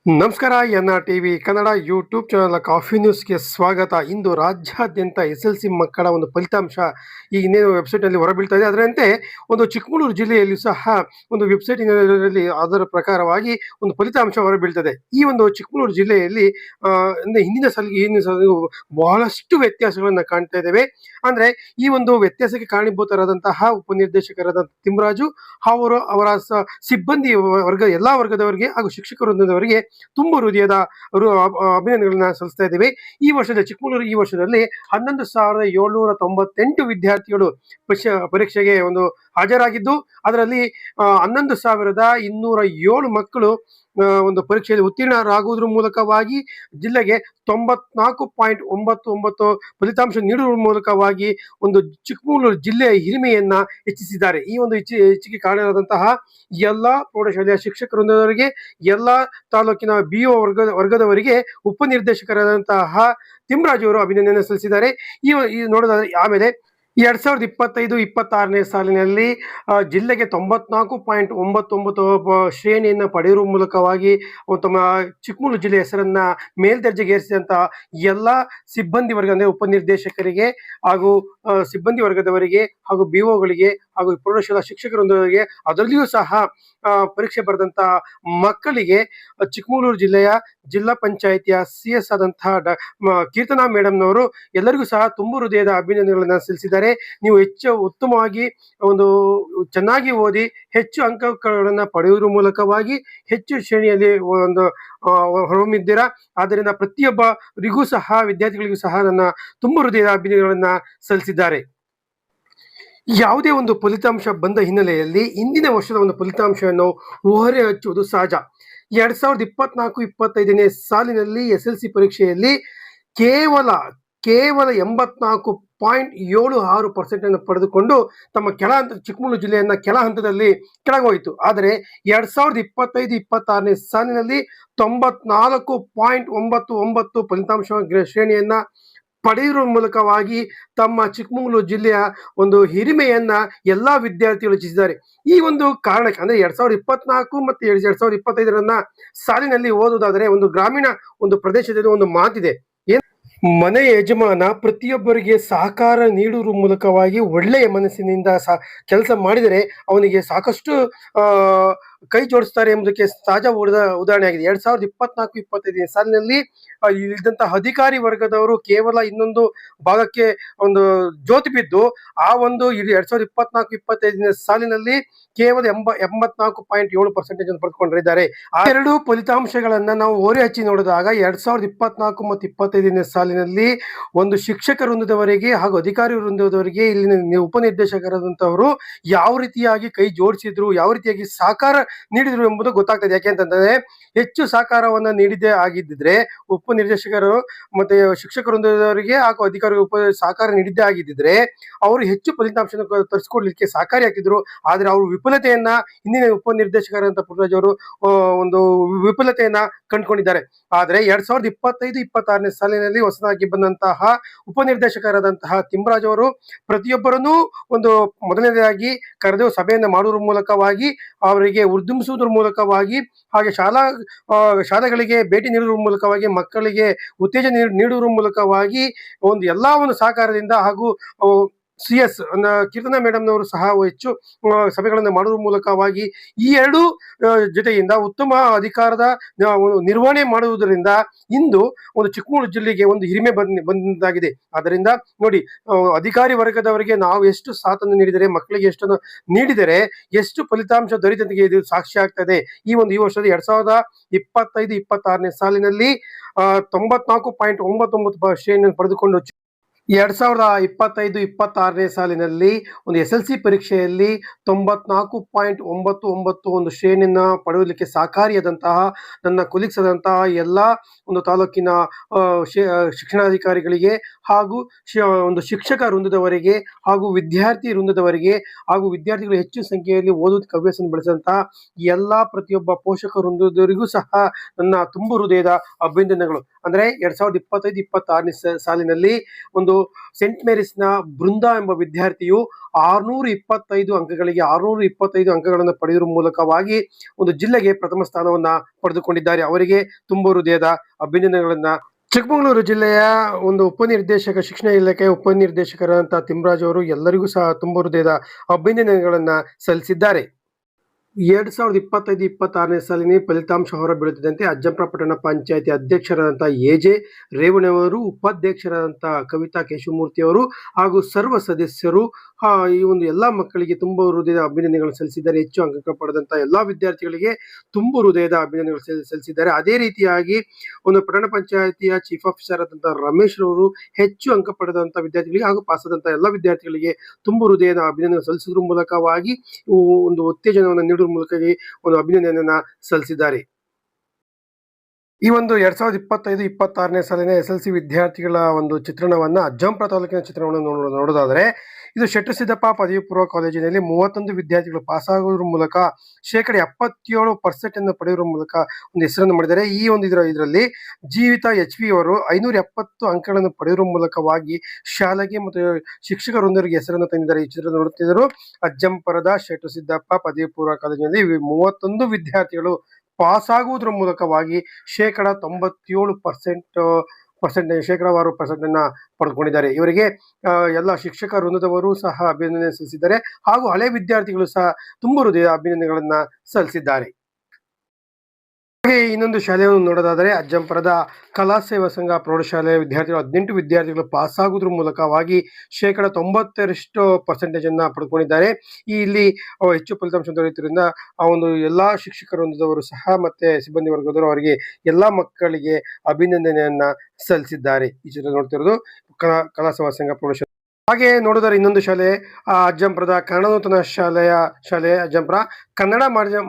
ನಮಸ್ಕಾರ NRTV Kannada YouTube channel coffee ನ್ಯೂಸ್ಗೆ ಸ್ವಾಗತ. ಇಂದು ರಾಜ್ಯಾದ್ಯಂತ SLC ಮಕ್ಕಳ ಒಂದು ಫಲಿತಾಂಶ ಈ ಇನ್ನೇನು ವೆಬ್ಸೈಟ್ನಲ್ಲಿ ಹೊರಬೀಳ್ತಾ ಇದೆ. ಅದರಂತೆ ಒಂದು ಚಿಕ್ಕಮಗಳೂರು ಜಿಲ್ಲೆಯಲ್ಲಿ ಸಹ ಒಂದು ವೆಬ್ಸೈಟಿನಲ್ಲಿ ಅದರ ಪ್ರಕಾರವಾಗಿ ಒಂದು ಫಲಿತಾಂಶ ಹೊರಬೀಳ್ತದೆ. ಈ ಒಂದು ಚಿಕ್ಕಮಗಳೂರು ಜಿಲ್ಲೆಯಲ್ಲಿ ಅಂದ್ರೆ ಹಿಂದಿನ ಸಾಲಿಗೂ ಬಹಳಷ್ಟು ವ್ಯತ್ಯಾಸಗಳನ್ನು ಕಾಣ್ತಾ ಇದ್ದೇವೆ. ಅಂದ್ರೆ ಈ ಒಂದು ವ್ಯತ್ಯಾಸಕ್ಕೆ ಕಾರಣೀಭೂತರಾದಂತಹ ಉಪನಿರ್ದೇಶಕರಾದ ತಿಮ್ಮರಾಜು ಅವರ ಸಿಬ್ಬಂದಿ ವರ್ಗ ಎಲ್ಲಾ ವರ್ಗದವರಿಗೆ ಹಾಗೂ ಶಿಕ್ಷಕ ವೃಂದದವರಿಗೆ ತುಂಬ ಹೃದಯದ ಅಭಿನಂದನೆಗಳನ್ನ ಸಲ್ಲಿಸ್ತಾ ಇದ್ದೇವೆ. ಚಿಕ್ಕಮಗಳೂರು ಈ ವರ್ಷದಲ್ಲಿ 11,798 ವಿದ್ಯಾರ್ಥಿಗಳು ಪರೀಕ್ಷೆಗೆ ಒಂದು ಹಾಜರಾಗಿದ್ದು, ಅದರಲ್ಲಿ 11,207 ಮಕ್ಕಳು ಒಂದು ಪರೀಕ್ಷೆಯಲ್ಲಿ ಉತ್ತೀರ್ಣರಾಗುವುದರ ಮೂಲಕವಾಗಿ ಜಿಲ್ಲೆಗೆ 94.99 ಫಲಿತಾಂಶ ನೀಡುವ ಮೂಲಕವಾಗಿ ಒಂದು ಚಿಕ್ಕಮಗಳೂರು ಜಿಲ್ಲೆಯ ಹಿರಿಮೆಯನ್ನ ಹೆಚ್ಚಿಸಿದ್ದಾರೆ. ಈ ಒಂದು ಹೆಚ್ಚಿಗೆ ಕಾರಣರಾದಂತಹ ಎಲ್ಲಾ ಪ್ರೌಢಶಾಲೆಯ ಶಿಕ್ಷಕ ವೃಂದದವರಿಗೆ, ಎಲ್ಲಾ ತಾಲೂಕಿನ BO ವರ್ಗದವರಿಗೆ ಉಪನಿರ್ದೇಶಕರಾದಂತಹ ತಿಮ್ಮರಾಜು ಅವರು ಅಭಿನಂದನೆ ಸಲ್ಲಿಸಿದ್ದಾರೆ. ಈ ನೋಡೋದಾದ್ರೆ ಆಮೇಲೆ 2025-26ನೇ ಸಾಲಿನಲ್ಲಿ ಜಿಲ್ಲೆಗೆ 94.99 ಶ್ರೇಣಿಯನ್ನು ಪಡೆಯುವ ಮೂಲಕವಾಗಿ ತಮ್ಮ ಚಿಕ್ಕಮಗಳೂರು ಜಿಲ್ಲೆ ಹೆಸರನ್ನ ಮೇಲ್ದರ್ಜೆಗೇರಿಸಿದಂತಹ ಎಲ್ಲ ಸಿಬ್ಬಂದಿ ವರ್ಗ ಅಂದರೆ ಉಪನಿರ್ದೇಶಕರಿಗೆ ಹಾಗೂ ಸಿಬ್ಬಂದಿ ವರ್ಗದವರಿಗೆ ಹಾಗೂ BOಗಳಿಗೆ ಹಾಗೂ ಪ್ರೌಢಶಾಲಾ ಶಿಕ್ಷಕರೊಂದಿಗೆ ಅದರಲ್ಲಿಯೂ ಸಹ ಪರೀಕ್ಷೆ ಬರೆದಂತಹ ಮಕ್ಕಳಿಗೆ ಚಿಕ್ಕಮಗಳೂರು ಜಿಲ್ಲೆಯ ಜಿಲ್ಲಾ ಪಂಚಾಯಿತಿಯ CS ಆದಂತಹ ಕೀರ್ತನಾ ಮೇಡಮ್ನವರು ಎಲ್ಲರಿಗೂ ಸಹ ತುಂಬ ಹೃದಯದ ಅಭಿನಂದನೆಗಳನ್ನ ಸಲ್ಲಿಸಿದ್ದಾರೆ. ನೀವು ಉತ್ತಮವಾಗಿ ಒಂದು ಚೆನ್ನಾಗಿ ಓದಿ ಹೆಚ್ಚು ಅಂಕಗಳನ್ನು ಪಡೆಯುವ ಮೂಲಕವಾಗಿ ಹೆಚ್ಚು ಶ್ರೇಣಿಯಲ್ಲಿ ಒಂದು ಹೊರಹೊಮ್ಮಿದ್ದೀರಾ. ಆದ್ದರಿಂದ ಪ್ರತಿಯೊಬ್ಬರಿಗೂ ಸಹ ವಿದ್ಯಾರ್ಥಿಗಳಿಗೂ ಸಹ ನನ್ನ ತುಂಬ ಹೃದಯದ ಅಭಿನಂದನೆಗಳನ್ನ ಸಲ್ಲಿಸಿದ್ದಾರೆ. ಯಾವುದೇ ಒಂದು ಫಲಿತಾಂಶ ಬಂದ ಹಿನ್ನೆಲೆಯಲ್ಲಿ ಇಂದಿನ ವರ್ಷದ ಒಂದು ಫಲಿತಾಂಶವನ್ನು ಓಹರೆ ಹಚ್ಚುವುದು ಸಹಜ. 2024-25ನೇ ಸಾಲಿನಲ್ಲಿ SLC ಪರೀಕ್ಷೆಯಲ್ಲಿ ಕೇವಲ 84.76% ಅನ್ನು ಪಡೆದುಕೊಂಡು ತಮ್ಮ ಚಿಕ್ಕಮಗಳೂರು ಜಿಲ್ಲೆಯನ್ನ ಕೆಳ ಹಂತದಲ್ಲಿ ಕೆಳಗೋಯಿತು. ಆದರೆ 2025-26ನೇ ಸಾಲಿನಲ್ಲಿ 94.99 ಫಲಿತಾಂಶ ಶ್ರೇಣಿಯನ್ನ ಪಡೆಯುವ ಮೂಲಕವಾಗಿ ತಮ್ಮ ಚಿಕ್ಕಮಗಳೂರು ಜಿಲ್ಲೆಯ ಒಂದು ಹಿರಿಮೆಯನ್ನ ಎಲ್ಲಾ ವಿದ್ಯಾರ್ಥಿಗಳು ಹೆಚ್ಚಿಸಿದ್ದಾರೆ. ಈ ಒಂದು ಕಾರಣಕ್ಕೆ ಅಂದ್ರೆ 2024 ಮತ್ತು 2025 ಸಾಲಿನಲ್ಲಿ ಓದುವುದಾದರೆ ಒಂದು ಗ್ರಾಮೀಣ ಒಂದು ಪ್ರದೇಶದಲ್ಲಿ ಒಂದು ಮಾತಿದೆ, ಮನೆ ಯಜಮಾನ ಪ್ರತಿಯೊಬ್ಬರಿಗೆ ಸಹಕಾರ ನೀಡುವ ಮೂಲಕವಾಗಿ ಒಳ್ಳೆಯ ಮನಸ್ಸಿನಿಂದ ಕೆಲಸ ಮಾಡಿದರೆ ಅವನಿಗೆ ಸಾಕಷ್ಟು ಕೈ ಜೋಡಿಸ್ತಾರೆ ಎಂಬುದಕ್ಕೆ ತಾಜಾ ಉದಾಹರಣೆ ಆಗಿದೆ. 2024-25ನೇ ಸಾಲಿನಲ್ಲಿ ಇದ್ದಂತಹ ಅಧಿಕಾರಿ ವರ್ಗದವರು ಕೇವಲ ಇನ್ನೊಂದು ಭಾಗಕ್ಕೆ ಒಂದು ಜ್ಯೋತಿ ಬಿದ್ದು ಆ ಒಂದು 2024-25ನೇ ಸಾಲಿನಲ್ಲಿ ಕೇವಲ 84.7% ಅನ್ನು ಪಡೆದುಕೊಂಡಿದ್ದಾರೆ. ಆ ಎರಡು ಫಲಿತಾಂಶಗಳನ್ನ ನಾವು ಓರೆ ಹಚ್ಚಿ ನೋಡಿದಾಗ 2024 ಮತ್ತು 25ನೇ ಸಾಲಿನಲ್ಲಿ ಒಂದು ಶಿಕ್ಷಕ ವೃಂದದವರಿಗೆ ಹಾಗೂ ಅಧಿಕಾರಿ ವೃಂದದವರಿಗೆ ಇಲ್ಲಿನ ಉಪನಿರ್ದೇಶಕರಾದಂತವರು ಯಾವ ರೀತಿಯಾಗಿ ಕೈ ಜೋಡಿಸಿದ್ರು, ಯಾವ ರೀತಿಯಾಗಿ ಸಹಕಾರ ನೀಡಿದ್ರು ಎಂಬುದು ಗೊತ್ತಾಗ್ತದೆ. ಯಾಕೆಂತಂದ್ರೆ ಹೆಚ್ಚು ಸಹಕಾರವನ್ನ ನೀಡಿದ್ದೇ ಆಗಿದ್ದಿದ್ರೆ ಉಪನಿರ್ದೇಶಕರು ಮತ್ತೆ ಶಿಕ್ಷಕ ವೃಂದದವರಿಗೆ ಹಾಗೂ ಅಧಿಕಾರಿಗಳು ಸಹಕಾರ ನೀಡಿದ್ದೇ ಆಗಿದ್ದಿದ್ರೆ ಅವರು ಹೆಚ್ಚು ಫಲಿತಾಂಶ ತರಿಸಿಕೊಡ್ಲಿಕ್ಕೆ ಸಹಕಾರಿ ಆಗ್ತಿದ್ರು. ಆದ್ರೆ ಅವರು ವಿಫಲತೆಯನ್ನ ಹಿಂದಿನ ಉಪನಿರ್ದೇಶಕರಂತ ಪುಟ್ಟರಾಜ್ ಅವರು ಒಂದು ವಿಫಲತೆಯನ್ನ ಕಂಡುಕೊಂಡಿದ್ದಾರೆ. ಆದ್ರೆ 2025-26ನೇ ಸಾಲಿನಲ್ಲಿ ಹೊಸದಾಗಿ ಬಂದಂತಹ ಉಪನಿರ್ದೇಶಕರಾದಂತಹ ತಿಮ್ಮರಾಜ್ ಅವರು ಪ್ರತಿಯೊಬ್ಬರನ್ನು ಒಂದು ಮೊದಲನೇದಾಗಿ ಕರೆದು ಸಭೆಯನ್ನ ಮಾಡುವ ಮೂಲಕವಾಗಿ ಅವರಿಗೆ ಉರ್ದುಂಬಿಸುವುದರ ಮೂಲಕವಾಗಿ ಹಾಗೆ ಶಾಲೆಗಳಿಗೆ ಭೇಟಿ ನೀಡುವ ಮೂಲಕವಾಗಿ ಮಕ್ಕಳಿಗೆ ಉತ್ತೇಜನ ನೀಡುವ ಮೂಲಕವಾಗಿ ಒಂದು ಎಲ್ಲಾ ಒಂದು ಸಹಕಾರದಿಂದ ಹಾಗೂ CS ಕೀರ್ತನಾ ಮೇಡಮ್ನವರು ಸಹ ಹೆಚ್ಚು ಸಭೆಗಳನ್ನು ಮಾಡುವ ಮೂಲಕವಾಗಿ ಈ ಎರಡು ಜೊತೆಯಿಂದ ಉತ್ತಮ ಅಧಿಕಾರದ ನಿರ್ವಹಣೆ ಮಾಡುವುದರಿಂದ ಇಂದು ಒಂದು ಚಿಕ್ಕಮಗಳೂರು ಜಿಲ್ಲೆಗೆ ಒಂದು ಹಿರಿಮೆ ಬಂದಾಗಿದೆ. ಆದ್ದರಿಂದ ನೋಡಿ, ಅಧಿಕಾರಿ ವರ್ಗದವರಿಗೆ ನಾವು ಎಷ್ಟು ಸಾಥನ್ನು ನೀಡಿದರೆ, ಮಕ್ಕಳಿಗೆ ಎಷ್ಟನ್ನು ನೀಡಿದರೆ ಎಷ್ಟು ಫಲಿತಾಂಶ ದೊರೆತಂತೆಗೆ ಇದು ಸಾಕ್ಷಿ ಆಗ್ತದೆ. ಈ ವರ್ಷದ 2025-26ನೇ ಸಾಲಿನಲ್ಲಿ 94.99 ಶ್ರೇಣಿಯನ್ನು ಪಡೆದುಕೊಂಡು 2025-26ನೇ ಸಾಲಿನಲ್ಲಿ ಒಂದು SLC ಪರೀಕ್ಷೆಯಲ್ಲಿ 94.99 ಒಂದು ಶ್ರೇಣಿಯನ್ನ ಪಡೆಯಲಿಕ್ಕೆ ಸಹಕಾರಿಯಾದಂತಹ ನನ್ನ ಕೊಲೀಗ್ಸ್ ಆದಂತಹ ಎಲ್ಲ ಒಂದು ತಾಲೂಕಿನ ಶಿಕ್ಷಣಾಧಿಕಾರಿಗಳಿಗೆ ಹಾಗೂ ಒಂದು ಶಿಕ್ಷಕ ವೃಂದದವರಿಗೆ ಹಾಗೂ ವಿದ್ಯಾರ್ಥಿ ವೃಂದದವರಿಗೆ ಹಾಗೂ ವಿದ್ಯಾರ್ಥಿಗಳು ಹೆಚ್ಚು ಸಂಖ್ಯೆಯಲ್ಲಿ ಓದುವ ಹವ್ಯಾಸವನ್ನು ಬೆಳೆಸಿದಂತಹ ಎಲ್ಲಾ ಪ್ರತಿಯೊಬ್ಬ ಪೋಷಕ ವೃಂದದವರಿಗೂ ಸಹ ನನ್ನ ತುಂಬ ಹೃದಯದ ಅಭಿನಂದನೆಗಳು. ಅಂದ್ರೆ 2025-26ನೇ ಸಾಲಿನಲ್ಲಿ ಒಂದು ಸೆಂಟ್ ಮೇರಿಸ್ನ ಬೃಂದ ಎಂಬ ವಿದ್ಯಾರ್ಥಿಯು 625 ಅಂಕಗಳನ್ನು ಪಡೆಯುವ ಮೂಲಕವಾಗಿ ಒಂದು ಜಿಲ್ಲೆಗೆ ಪ್ರಥಮ ಸ್ಥಾನವನ್ನ ಪಡೆದುಕೊಂಡಿದ್ದಾರೆ. ಅವರಿಗೆ ತುಂಬ ಹೃದಯದ ಅಭಿನಂದನೆಗಳನ್ನ. ಚಿಕ್ಕಮಗಳೂರು ಜಿಲ್ಲೆಯ ಒಂದು ಉಪನಿರ್ದೇಶಕ, ಶಿಕ್ಷಣ ಇಲಾಖೆ ಉಪನಿರ್ದೇಶಕರಾದಂತಹ ತಿಮ್ಮರಾಜ್ ಅವರು ಎಲ್ಲರಿಗೂ ಸಹ ತುಂಬ ಹೃದಯದ ಅಭಿನಂದನೆಗಳನ್ನ ಸಲ್ಲಿಸಿದ್ದಾರೆ. 2025-26ನೇ ಸಾಲಿನ ಫಲಿತಾಂಶ ಹೊರಬೀಳುತ್ತಿದ್ದಂತೆ ಅಜ್ಜಂಪುರ ಪಟ್ಟಣ ಪಂಚಾಯಿತಿ ಅಧ್ಯಕ್ಷರಾದಂತಹ ಎ.ಜೆ. ರೇವಣ್ಣವರು, ಉಪಾಧ್ಯಕ್ಷರಾದಂತಹ ಕವಿತಾ ಕೇಶವಮೂರ್ತಿ ಅವರು ಹಾಗೂ ಸರ್ವ ಸದಸ್ಯರು ಈ ಒಂದು ಎಲ್ಲಾ ಮಕ್ಕಳಿಗೆ ತುಂಬ ಹೃದಯದ ಅಭಿನಂದನೆಗಳನ್ನು ಸಲ್ಲಿಸಿದ್ದಾರೆ. ಹೆಚ್ಚು ಅಂಕ ಪಡೆದಂತಹ ಎಲ್ಲಾ ವಿದ್ಯಾರ್ಥಿಗಳಿಗೆ ತುಂಬ ಹೃದಯದ ಅಭಿನಂದನೆಗಳು ಸಲ್ಲಿಸಿದ್ದಾರೆ. ಅದೇ ರೀತಿಯಾಗಿ ಒಂದು ಪಟ್ಟಣ ಪಂಚಾಯಿತಿಯ ಚೀಫ್ ಆಫೀಸರ್ ಆದಂತಹ ರಮೇಶ್ ಅವರು ಹೆಚ್ಚು ಅಂಕ ಪಡೆದಂತಹ ವಿದ್ಯಾರ್ಥಿಗಳಿಗೆ ಹಾಗೂ ಪಾಸ್ ಆದಂತಹ ಎಲ್ಲಾ ವಿದ್ಯಾರ್ಥಿಗಳಿಗೆ ತುಂಬ ಹೃದಯದ ಅಭಿನಂದನೆ ಸಲ್ಲಿಸುವುದರ ಮೂಲಕವಾಗಿ ಒಂದು ಉತ್ತೇಜನವನ್ನು ನೀಡುವ ಮೂಲಕ ಒಂದು ಅಭಿನಂದನೆಯನ್ನ ಸಲ್ಲಿಸಿದ್ದಾರೆ. ಈ ಒಂದು 2025-26ನೇ ಸಾಲಿನ SLC ವಿದ್ಯಾರ್ಥಿಗಳ ಒಂದು ಚಿತ್ರಣವನ್ನ ಅಜ್ಜಂಪುರ ತಾಲೂಕಿನ ಚಿತ್ರಣವನ್ನು ನೋಡೋದಾದ್ರೆ, ಇದು ಶೆಟ್ರು ಸಿದ್ದಪ್ಪ ಪದವಿ ಪೂರ್ವ ಕಾಲೇಜಿನಲ್ಲಿ 31 ವಿದ್ಯಾರ್ಥಿಗಳು ಪಾಸ್ ಆಗುವುದರ ಮೂಲಕ 77% ಅನ್ನು ಪಡೆಯುವ ಮೂಲಕ ಒಂದು ಹೆಸರನ್ನು ಮಾಡಿದ್ದಾರೆ. ಈ ಒಂದು ಇದರಲ್ಲಿ ಜೀವಿತ HV ಅವರು 570 ಅಂಕಗಳನ್ನು ಪಡೆಯುವ ಮೂಲಕವಾಗಿ ಶಾಲೆಗೆ ಮತ್ತು ಶಿಕ್ಷಕ ವೃಂದರಿಗೆ ಹೆಸರನ್ನು ತಂದಿದ್ದಾರೆ. ಈ ಚಿತ್ರ ನೋಡುತ್ತಿದ್ದರು ಅಜ್ಜಂಪುರದ ಶೆಟ್ರು ಸಿದ್ದಪ್ಪ ಪದವಿ ಪೂರ್ವ ಕಾಲೇಜಿನಲ್ಲಿ 31 ವಿದ್ಯಾರ್ಥಿಗಳು ಪಾಸ್ ಆಗುವುದರ ಮೂಲಕವಾಗಿ 97% ಶೇಕಡಾವಾರು ಪರ್ಸೆಂಟ್ ಪಡೆದುಕೊಂಡಿದ್ದಾರೆ. ಇವರಿಗೆ ಎಲ್ಲ ಶಿಕ್ಷಕ ವೃಂದದವರು ಸಹ ಅಭಿನಂದನೆ ಸಲ್ಲಿಸಿದ್ದಾರೆ ಹಾಗೂ ಹಳೆ ವಿದ್ಯಾರ್ಥಿಗಳು ಸಹ ತುಂಬ ಹೃದಯ ಅಭಿನಂದನೆಗಳನ್ನ ಸಲ್ಲಿಸಿದ್ದಾರೆ. ಹಾಗೆ ಇನ್ನೊಂದು ಶಾಲೆಯನ್ನು ನೋಡೋದಾದರೆ ಅಜ್ಜಂಪುರದ ಕಲಾ ಸೇವಾ ಸಂಘ ಪ್ರೌಢಶಾಲೆಯ ವಿದ್ಯಾರ್ಥಿಗಳು 18 ವಿದ್ಯಾರ್ಥಿಗಳು ಪಾಸ್ ಆಗುವುದರ ಮೂಲಕವಾಗಿ 90% ಅನ್ನ ಪಡೆದುಕೊಂಡಿದ್ದಾರೆ. ಇಲ್ಲಿ ಹೆಚ್ಚು ಫಲಿತಾಂಶ ದೊರೆಯುವುದರಿಂದ ಆ ಒಂದು ಎಲ್ಲಾ ಶಿಕ್ಷಕ ವೃಂದದವರು ಸಹ ಮತ್ತೆ ಸಿಬ್ಬಂದಿ ವರ್ಗದವರು ಅವರಿಗೆ ಎಲ್ಲಾ ಮಕ್ಕಳಿಗೆ ಅಭಿನಂದನೆಯನ್ನ ಸಲ್ಲಿಸಿದ್ದಾರೆ. ಈ ಚಿತ್ರ ನೋಡ್ತಿರೋದು ಕಲಾ ಸೇವಾ ಸಂಘ ಪ್ರೌಢಶಾಲೆ. ಹಾಗೆ ನೋಡಿದರೆ ಇನ್ನೊಂದು ಶಾಲೆ ಅಜ್ಜಂಪುರದ ಕನ್ನಡ ನೂತನ ಶಾಲೆ ಅಜ್ಜಂಪುರ ಕನ್ನಡ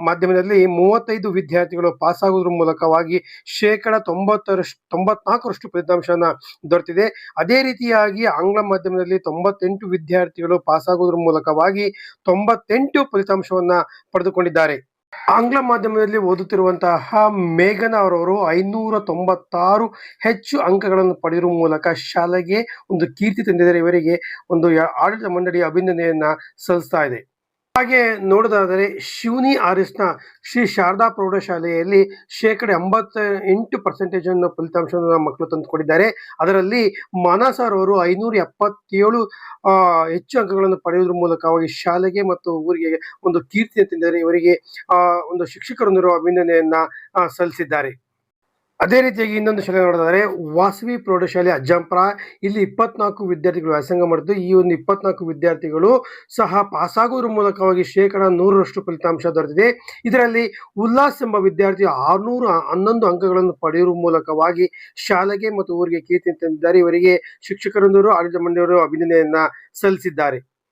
ಮಾಧ್ಯಮದಲ್ಲಿ 35 ವಿದ್ಯಾರ್ಥಿಗಳು ಪಾಸ್ ಆಗುವುದರ ಮೂಲಕವಾಗಿ 94% ಫಲಿತಾಂಶನ ದೊರೆತಿದೆ. ಅದೇ ರೀತಿಯಾಗಿ ಆಂಗ್ಲ ಮಾಧ್ಯಮದಲ್ಲಿ 98 ವಿದ್ಯಾರ್ಥಿಗಳು ಪಾಸ್ ಆಗುವುದರ ಮೂಲಕವಾಗಿ 98 ಫಲಿತಾಂಶವನ್ನ ಪಡೆದುಕೊಂಡಿದ್ದಾರೆ. ಆಂಗ್ಲ ಮಾಧ್ಯಮದಲ್ಲಿ ಓದುತ್ತಿರುವಂತಹ ಮೇಘನಾ ಅವರವರು 596 ಹೆಚ್ಚು ಅಂಕಗಳನ್ನು ಪಡೆಯುವ ಮೂಲಕ ಶಾಲೆಗೆ ಒಂದು ಕೀರ್ತಿ ತಂದಿದ್ದಾರೆ. ಇವರಿಗೆ ಒಂದು ಆಡಳಿತ ಮಂಡಳಿ ಅಭಿನಂದನೆಯನ್ನ ಸಲ್ಲಿಸ್ತಾ ಇದೆ. ಹಾಗೆ ನೋಡೋದಾದರೆ ಶಿವನಿ ಆರ್ಎಸ್ನ ಶ್ರೀ ಶಾರದಾ ಪ್ರೌಢಶಾಲೆಯಲ್ಲಿ 88% ಫಲಿತಾಂಶವನ್ನು ಮಕ್ಕಳು ತಂದುಕೊಂಡಿದ್ದಾರೆ. ಅದರಲ್ಲಿ ಮಾನಸಾರ್ ಅವರು 577 ಹೆಚ್ಚು ಅಂಕಗಳನ್ನು ಪಡೆಯುವುದರ ಮೂಲಕವಾಗಿ ಶಾಲೆಗೆ ಮತ್ತು ಊರಿಗೆ ಒಂದು ಕೀರ್ತಿ ತಂದಿದ್ದಾರೆ. ಇವರಿಗೆ ಒಂದು ಶಿಕ್ಷಕರೊಂದಿರುವ ಅಭಿನಂದನೆಯನ್ನ ಸಲ್ಲಿಸಿದ್ದಾರೆ. ಅದೇ ರೀತಿಯಾಗಿ ಇನ್ನೊಂದು ಶಾಲೆ ನೋಡೋದಾದ್ರೆ ವಾಸವಿ ಪ್ರೌಢಶಾಲೆ ಅಜ್ಜಂಪುರ. ಇಲ್ಲಿ 24 ವಿದ್ಯಾರ್ಥಿಗಳು ವ್ಯಾಸಂಗ ಮಾಡಿದ್ದು ಈ ಒಂದು 24 ವಿದ್ಯಾರ್ಥಿಗಳು ಸಹ ಪಾಸ್ ಆಗುವುದರ ಮೂಲಕವಾಗಿ 100% ಫಲಿತಾಂಶ ದೊರೆತಿದೆ. ಇದರಲ್ಲಿ ಉಲ್ಲಾಸ್ ಎಂಬ ವಿದ್ಯಾರ್ಥಿ 611 ಅಂಕಗಳನ್ನು ಪಡೆಯುವ ಮೂಲಕವಾಗಿ ಶಾಲೆಗೆ ಮತ್ತು ಊರಿಗೆ ಕೀರ್ತಿ ತಂದಿದ್ದಾರೆ. ಇವರಿಗೆ ಶಿಕ್ಷಕರೊಂದಿರು ಆಡಳಿತ ಮಂಡಳಿಯವರು ಅಭಿನಂದನೆಯನ್ನ ಸಲ್ಲಿಸಿದ್ದಾರೆ.